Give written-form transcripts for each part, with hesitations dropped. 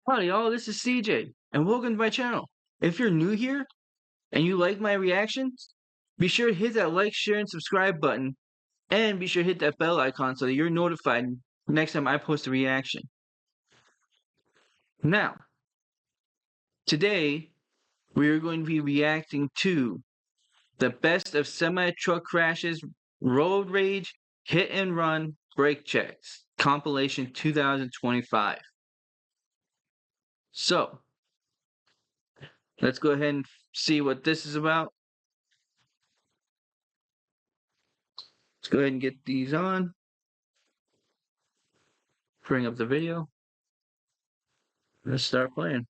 Howdy y'all, this is CJ, and welcome to my channel. If you're new here, and you like my reactions, be sure to hit that like, share, and subscribe button, and be sure to hit that bell icon so that you're notified next time I post a reaction. Now, today, we are going to be reacting to the best of semi-truck crashes, road rage, hit and run, brake checks, compilation 2025. So, let's go ahead and see what this is about. Let's go ahead and get these on. Bring up the video. Let's start playing.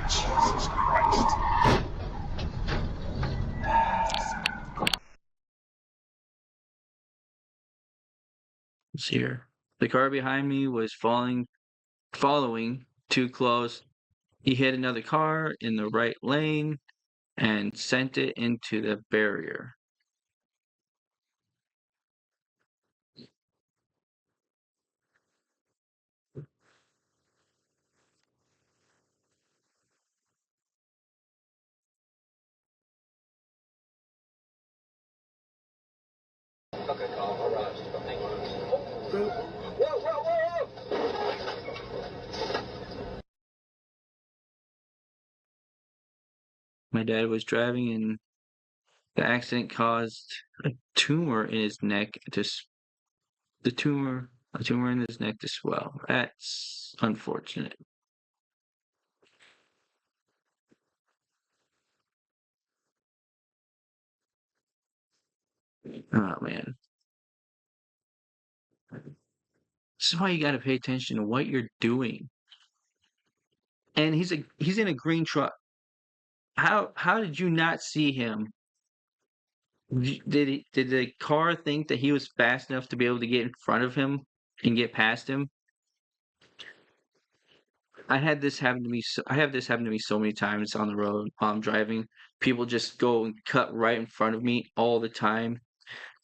Jesus Christ. Let's see here. The car behind me was following too close. He hit another car in the right lane and sent it into the barrier. Okay, call. All right. Hang on. Whoa! My dad was driving and the accident caused a tumor in his neck a tumor in his neck to swell. That's unfortunate. Oh man. This is why you gotta pay attention to what you're doing. And he's in a green truck. How did you not see him? Did the car think that he was fast enough to be able to get in front of him and get past him? I have this happen to me so many times on the road while I'm driving. People just go and cut right in front of me all the time,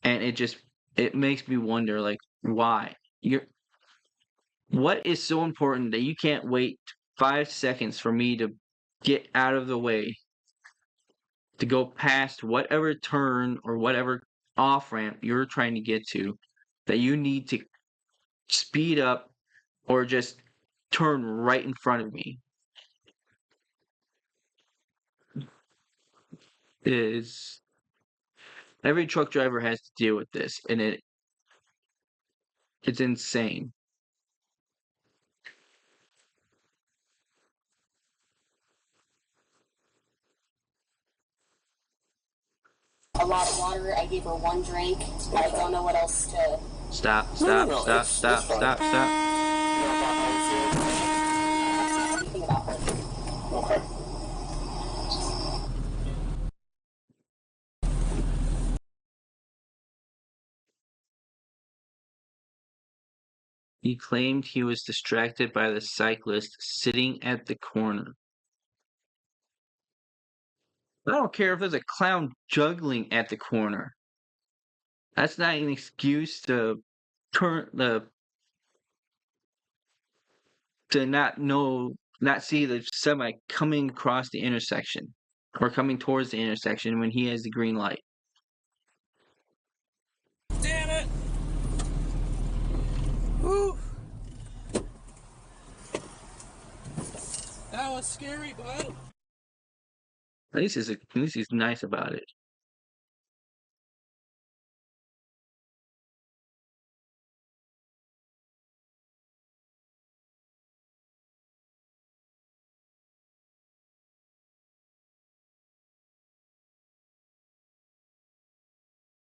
and it makes me wonder, like, why? What is so important that you can't wait 5 seconds for me to get out of the way to go past whatever turn or whatever off ramp you're trying to get to, that you need to speed up or just turn right in front of me? Is Every truck driver has to deal with this, and it's insane. A lot of water. I gave her one drink. I don't know what else to. Stop. Anything about her. Okay. He claimed he was distracted by the cyclist sitting at the corner. I don't care if there's a clown juggling at the corner. That's not an excuse to not see the semi coming across the intersection or coming towards the intersection when he has the green light. Damn it! Woo! That was scary, bud. At least he's nice about it.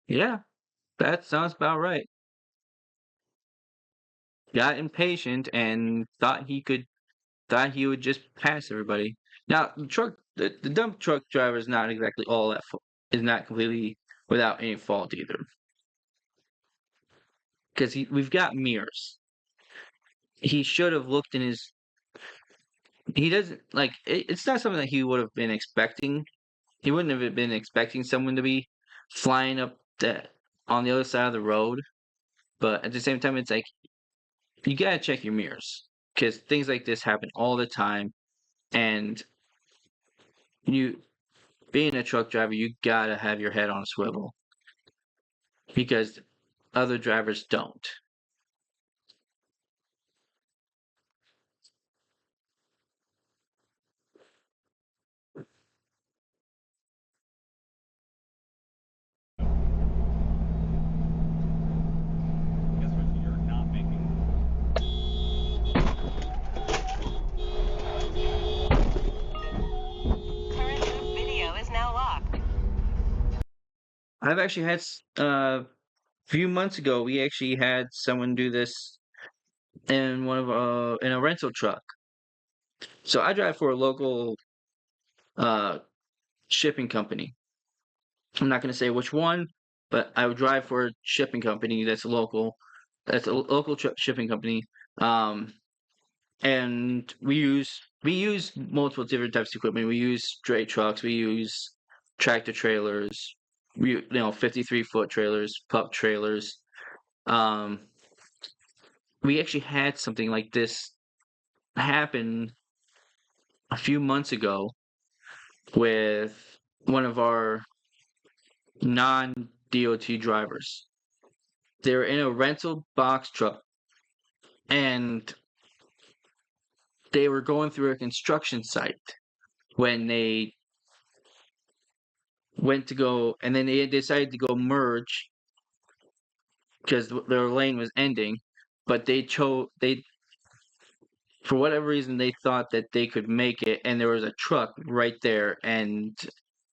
Yeah, that sounds about right. Got impatient and thought he would just pass everybody. Now, the dump truck driver is not exactly is not completely without any fault either, because we've got mirrors. He should have looked in his he doesn't like it's not something that he would have been expecting. He wouldn't have been expecting someone to be flying up that on the other side of the road. But at the same time, it's like you gotta check your mirrors because things like this happen all the time, and you being a truck driver, you gotta have your head on a swivel because other drivers don't. Guess what you're not making? Current loop video is now locked. I've actually had a few months ago. We actually had someone do this in in a rental truck. So I drive for a local uh shipping company. I'm not going to say which one, but I would drive for a shipping company that's local. That's a local shipping company. Um, and we use multiple different types of equipment. We use straight trucks. We use tractor trailers. 53-foot trailers, pup trailers. Um, we actually had something like this happen a few months ago with one of our non-DOT drivers. They were in a rental box truck and they were going through a construction site when they went to go, and then they decided to go merge because their lane was ending, but they for whatever reason they thought that they could make it, and there was a truck right there, and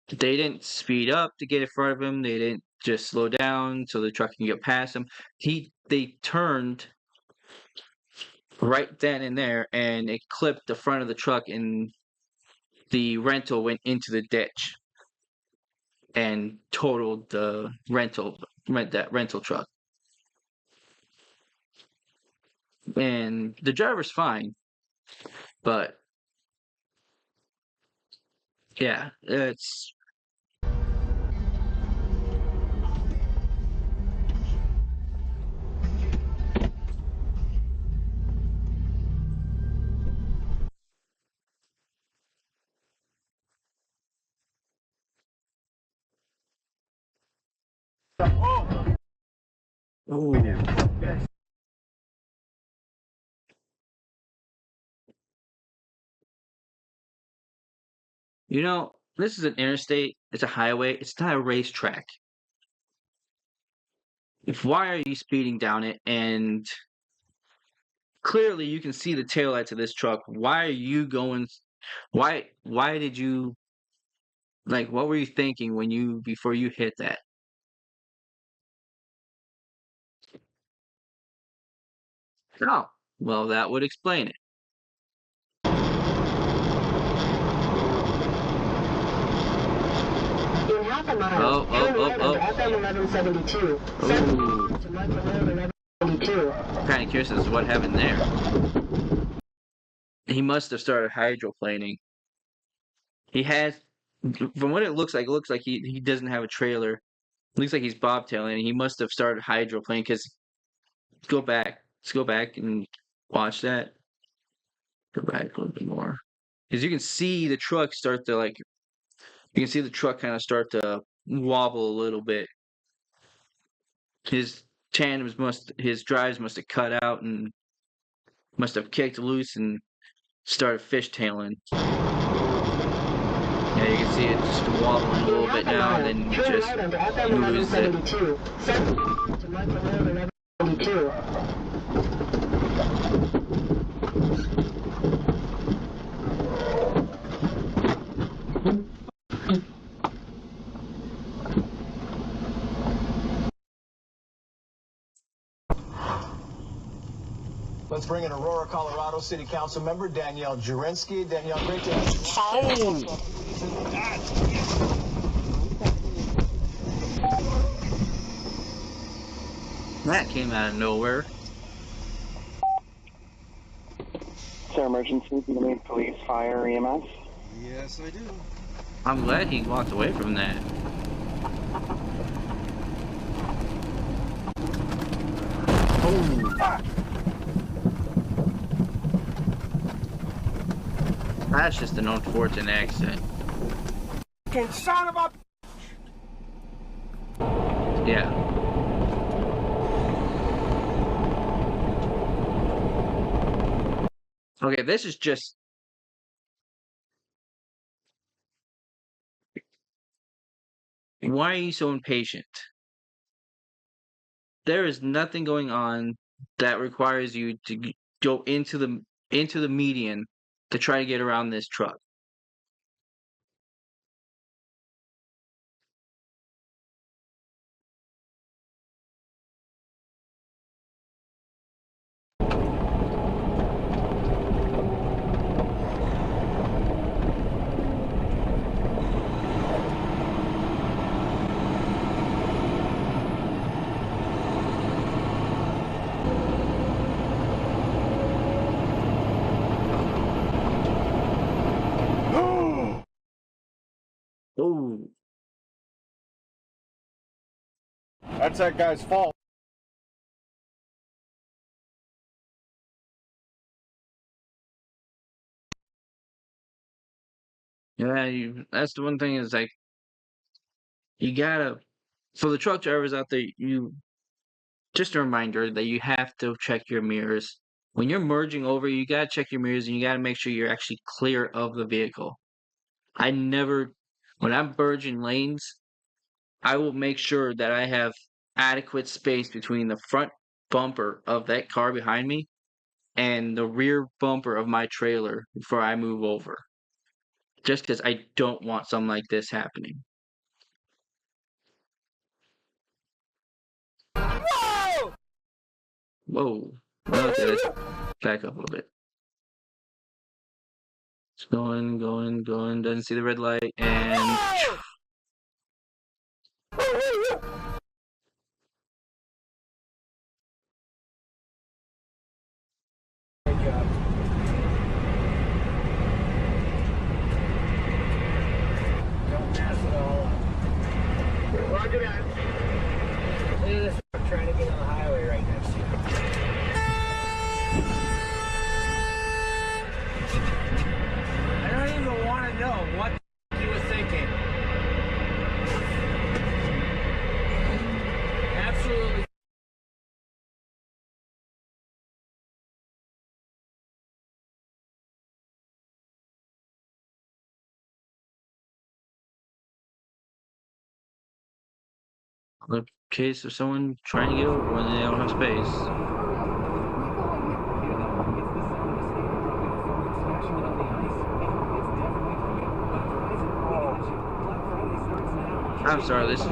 they didn't speed up to get in front of him. They didn't just slow down so the truck can get past him. They turned right then and there, and it clipped the front of the truck, and the rental went into the ditch and totaled the rental truck. And the driver's fine, but yeah, it's ooh. This is an interstate. It's a highway. It's not a racetrack. Why are you speeding down it? And clearly, you can see the taillights of this truck. Why are you going? Why did you like? What were you thinking before you hit that? Oh, well, that would explain it. In half a mile, turn right onto FM 1172. Ooh. To Michael Road 1172. I'm kind of curious as to what happened there. He must have started hydroplaning. He has, from what it looks like he doesn't have a trailer. It looks like he's bobtailing. He must have started hydroplaning because go back. Let's go back and watch that. Go back a little bit more. Because you can see the truck start to you can see the truck kind of start to wobble a little bit. His his drives must have cut out and must have kicked loose and started fishtailing. Yeah, you can see it just wobbling a little bit now, and then just moves it. To Michael Road 1172. Let's bring in Aurora, Colorado City Council member Danielle Jurinsky. Danielle, great to have you. That came out of nowhere. there emergency? Do you need police, fire, or EMS? Yes, I do. I'm glad he walked away from that. Oh. That's just an unfortunate accident. Son of a... Yeah. Okay, this is just... Why are you so impatient? There is nothing going on that requires you to go into the median to try to get around this truck. Oh. That's that guy's fault. Yeah, that's the one thing is like, you gotta, for the truck drivers out there, just a reminder that you have to check your mirrors. When you're merging over, you gotta check your mirrors and you gotta make sure you're actually clear of the vehicle. When I'm merging lanes, I will make sure that I have adequate space between the front bumper of that car behind me and the rear bumper of my trailer before I move over. Just because I don't want something like this happening. Whoa! Whoa. Okay, let's back up a little bit. It's going, doesn't see the red light, and... Roger that. Look at this. I'm trying to get on the highway right next to you. I don't even want to know what you were thinking. Absolutely. The case of someone trying to get over when they don't have space. I'm sorry, this...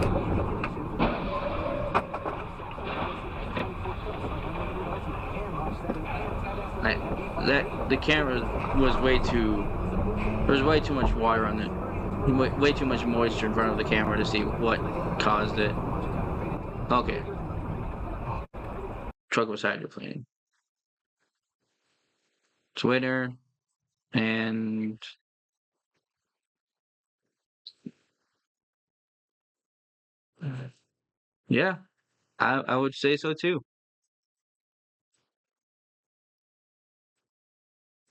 the camera was way too... There was way too much water on it. Way too much moisture in front of the camera to see what caused it. Okay. Truck was hydroplaning. Twitter and... Yeah, I would say so too.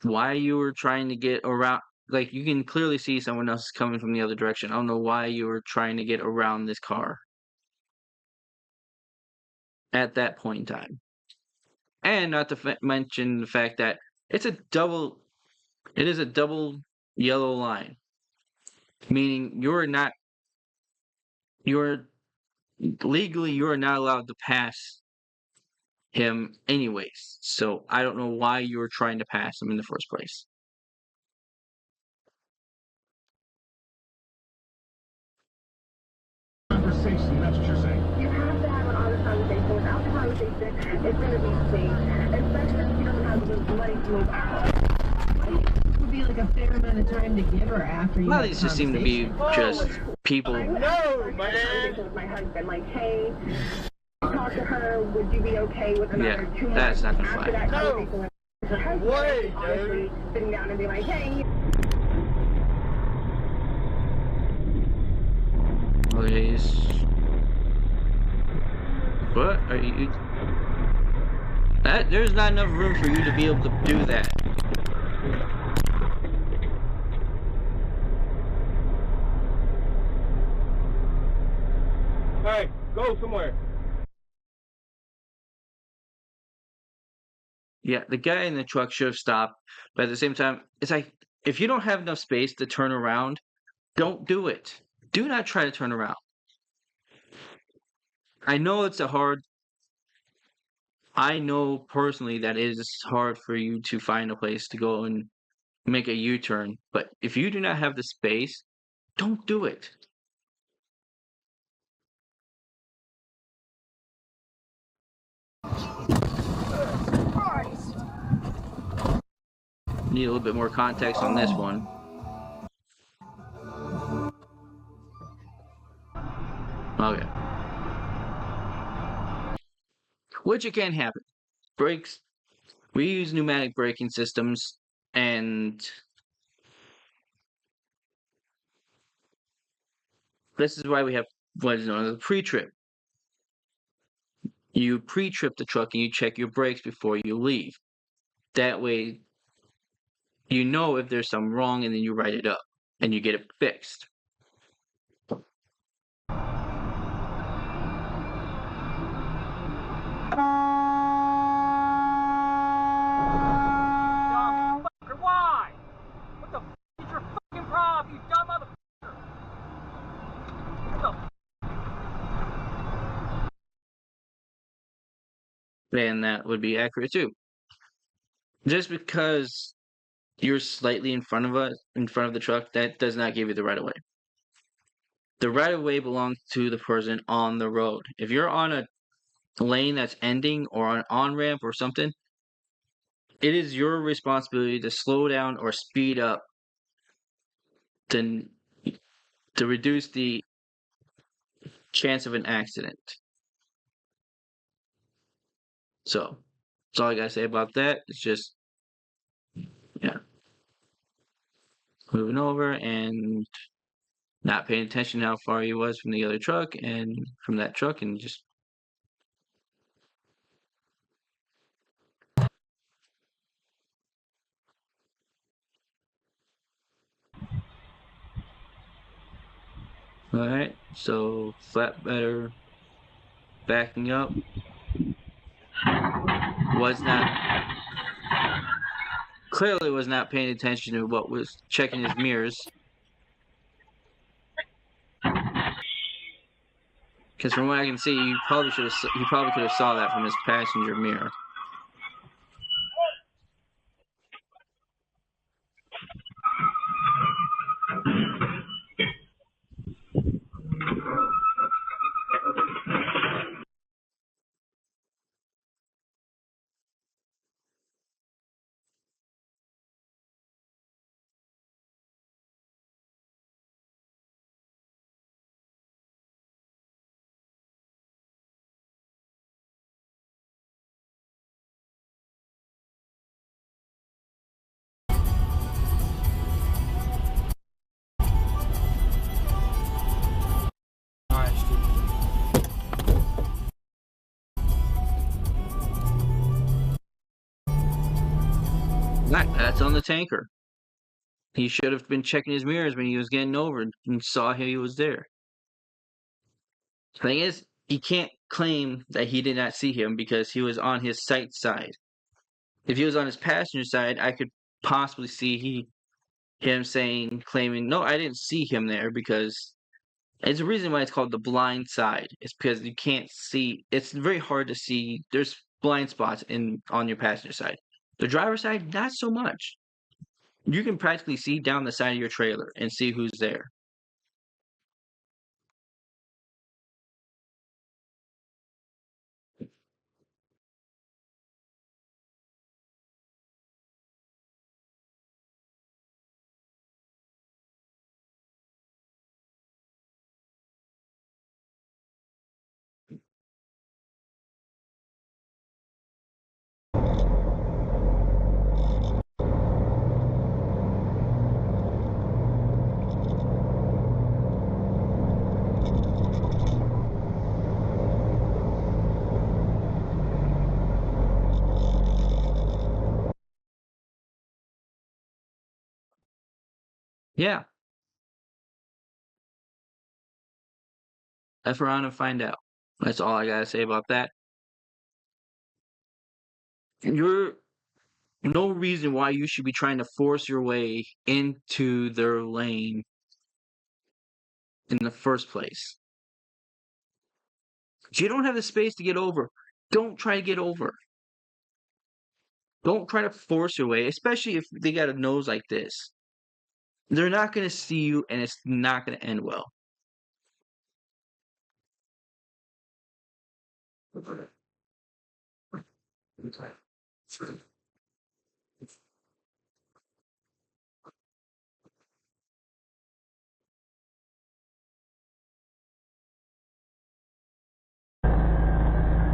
Why you were trying to get around, like you can clearly see someone else is coming from the other direction. I don't know why you were trying to get around this car at that point in time. And not to mention the fact that it is a double yellow line. Meaning legally you're not allowed to pass him anyways. So I don't know why you were trying to pass him in the first place. Conversation, that's what you're saying. You have to have an honest conversation. Without the conversation, it's going to be safe, especially if you don't have the money to move out. Would be like a fair amount of time to give her after you. Well, these just seem to be just people. No, man. With my husband, like, hey, talk to her. Would you be okay with another 2 months? That's not gonna After fly. that conversation, Wait, honestly, dude. sitting down and be like, hey. Okay. What are you? There's not enough room for you to be able to do that. Hey, go somewhere. Yeah, the guy in the truck should have stopped, but at the same time, it's like if you don't have enough space to turn around, don't do it. Do not try to turn around. I know it's a hard. I know personally that it is hard for you to find a place to go and make a U-turn, but if you do not have the space, don't do it. Need a little bit more context on this one. Okay. Which it can happen. Brakes. We use pneumatic braking systems, and this is why we have what is known as a pre-trip. You pre-trip the truck and you check your brakes before you leave. That way, you know if there's something wrong, and then you write it up and you get it fixed. Why? What the f is your fucking problem, you dumb motherfucker? What the Then that would be accurate too. Just because you're slightly in front of the truck, that does not give you the right of way. The right of way belongs to the person on the road. If you're on a lane that's ending or on an on-ramp or something, it is your responsibility to slow down or speed up to reduce the chance of an accident. So that's all I gotta say about that. It's just, yeah, moving over and not paying attention to how far he was from the other truck and from that truck, and just all right. So flatbedder backing up was not clearly was not paying attention to what was checking his mirrors. Because from what I can see, he probably could have saw that from his passenger mirror. That's on the tanker. He should have been checking his mirrors when he was getting over and saw he was there. The thing is, he can't claim that he did not see him because he was on his sight side. If he was on his passenger side, I could possibly see him claiming, no, I didn't see him there, because it's a reason why it's called the blind side. It's because you can't see. It's very hard to see. There's blind spots on your passenger side. The driver's side, not so much. You can practically see down the side of your trailer and see who's there. Yeah, F around and find out. That's all I gotta say about that. You're no reason why you should be trying to force your way into their lane in the first place. If you don't have the space to get over, don't try to get over. Don't try to force your way, especially if they got a nose like this. They're not going to see you, and it's not going to end well.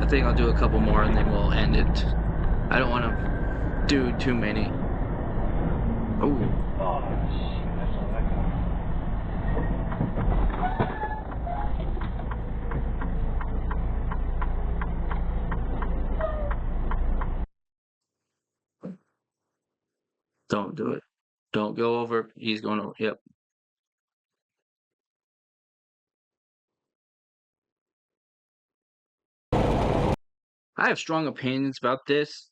I think I'll do a couple more, and then we'll end it. I don't want to do too many. Oh. Oh, shit. That's all I got. Don't do it. Don't go over. He's going over. Yep. I have strong opinions about this.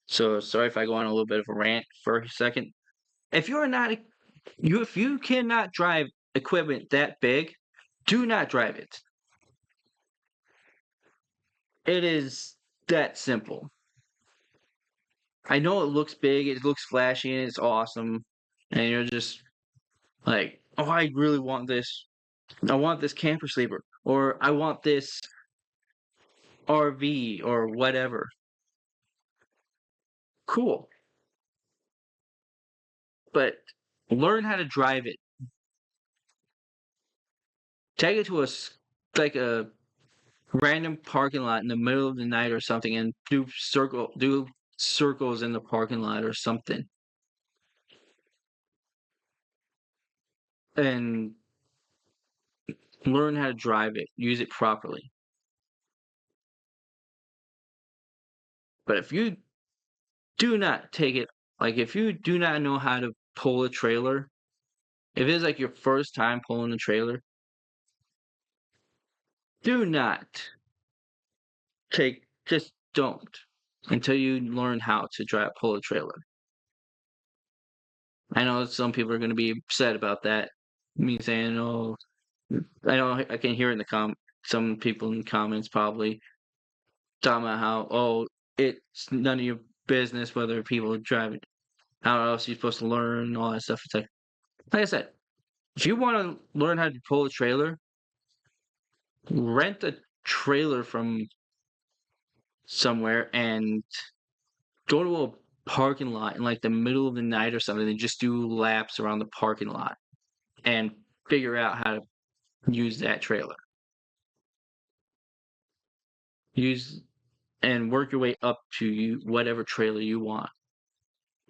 So sorry if I go on a little bit of a rant for a second. If you cannot drive equipment that big, do not drive it. It is that simple. I know it looks big, it looks flashy, and it's awesome, and you're just like, oh, I really want this. I want this camper sleeper, or I want this RV, or whatever. Cool. But learn how to drive it. Take it to like a random parking lot in the middle of the night or something, and do circles in the parking lot or something, and learn how to drive it. Use it properly. But if you do not take it, like if you do not know how to pull a trailer, if it's like your first time pulling a trailer, do not just don't until you learn how to pull a trailer. I know some people are going to be upset about that. Me saying, oh, I know I can hear in the some people in the comments probably talking about how, oh, it's none of your business whether people are driving. How else are you supposed to learn all that stuff? It's like I said, if you want to learn how to pull a trailer, rent a trailer from somewhere and go to a parking lot in like the middle of the night or something and just do laps around the parking lot and figure out how to use that trailer. Use and work your way up to whatever trailer you want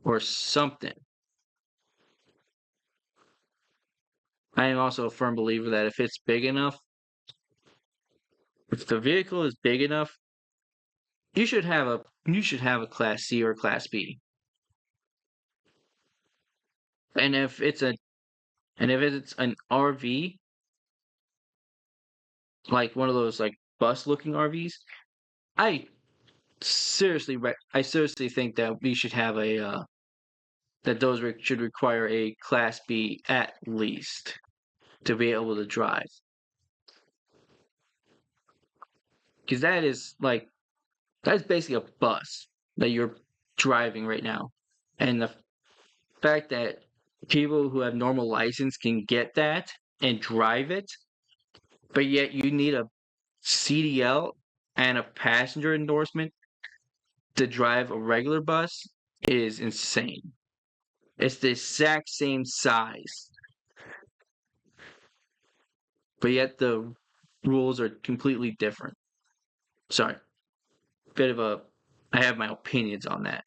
or something. I am also a firm believer that if it's big enough, if the vehicle is big enough, you should have a class C or class B. And if it's an RV, like one of those like bus looking RVs, I I seriously think that we should have that those should require a class B at least to be able to drive. Because that's basically a bus that you're driving right now. And the fact that people who have normal license can get that and drive it, but yet you need a CDL and a passenger endorsement to drive a regular bus is insane. It's the exact same size, but yet the rules are completely different. Sorry, I have my opinions on that.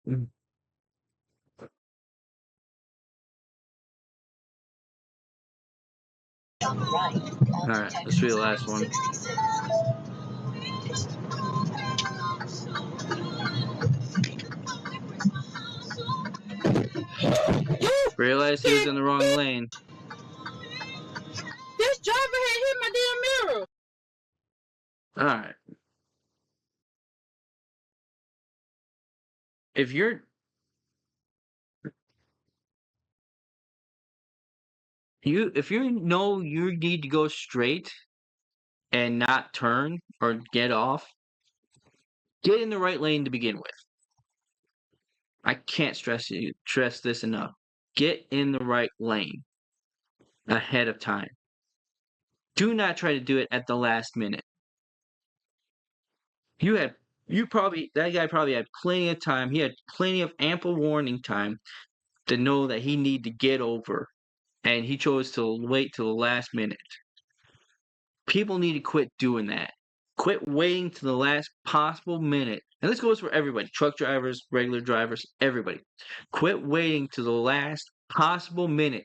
Alright, let's read the last one. Realized he was in the wrong lane. This driver had hit my damn mirror. Alright. If you know you need to go straight and not turn or get off, get in the right lane to begin with. I can't stress this enough. Get in the right lane ahead of time. Do not try to do it at the last minute. That guy probably had plenty of time. He had plenty of ample warning time to know that he needed to get over, and he chose to wait till the last minute. People need to quit doing that. Quit waiting to the last possible minute. And this goes for everybody. Truck drivers, regular drivers, everybody. Quit waiting to the last possible minute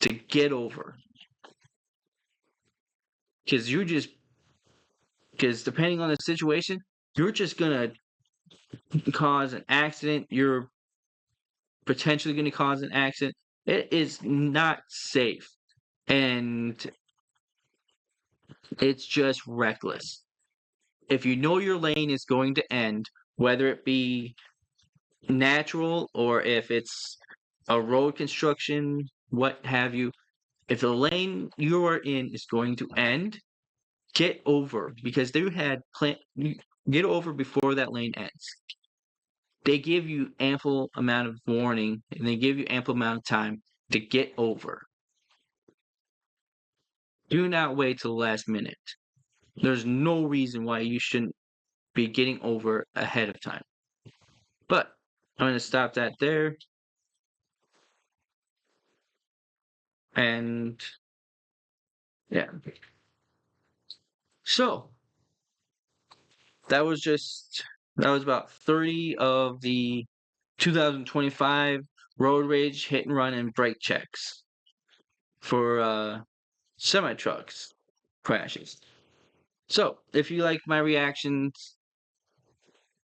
to get over. Because depending on the situation, you're just going to cause an accident. You're potentially going to cause an accident. It is not safe. And it's just reckless. If you know your lane is going to end, whether it be natural or if it's a road construction, what have you, if the lane you are in is going to end, get over, because get over before that lane ends. They give you ample amount of warning and they give you ample amount of time to get over. Do not wait till the last minute. There's no reason why you shouldn't be getting over ahead of time. But I'm going to stop that there. And yeah. So that was about 30 of the 2025 road rage, hit and run, and brake checks for semi-trucks crashes. So if you like my reactions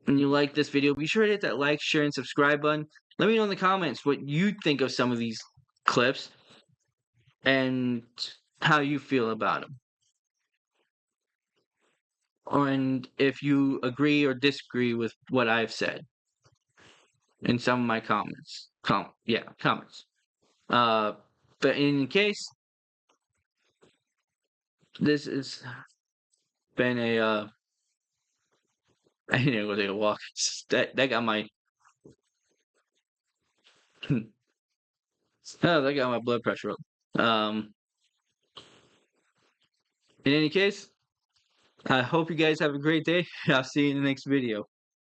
and you like this video, be sure to hit that like, share, and subscribe button. Let me know in the comments what you think of some of these clips and how you feel about them. And if you agree or disagree with what I've said in some of my comments. Comments. But in case, this has been a I need to go take a walk. That got my that got my blood pressure up. In any case, I hope you guys have a great day. I'll see you in the next video.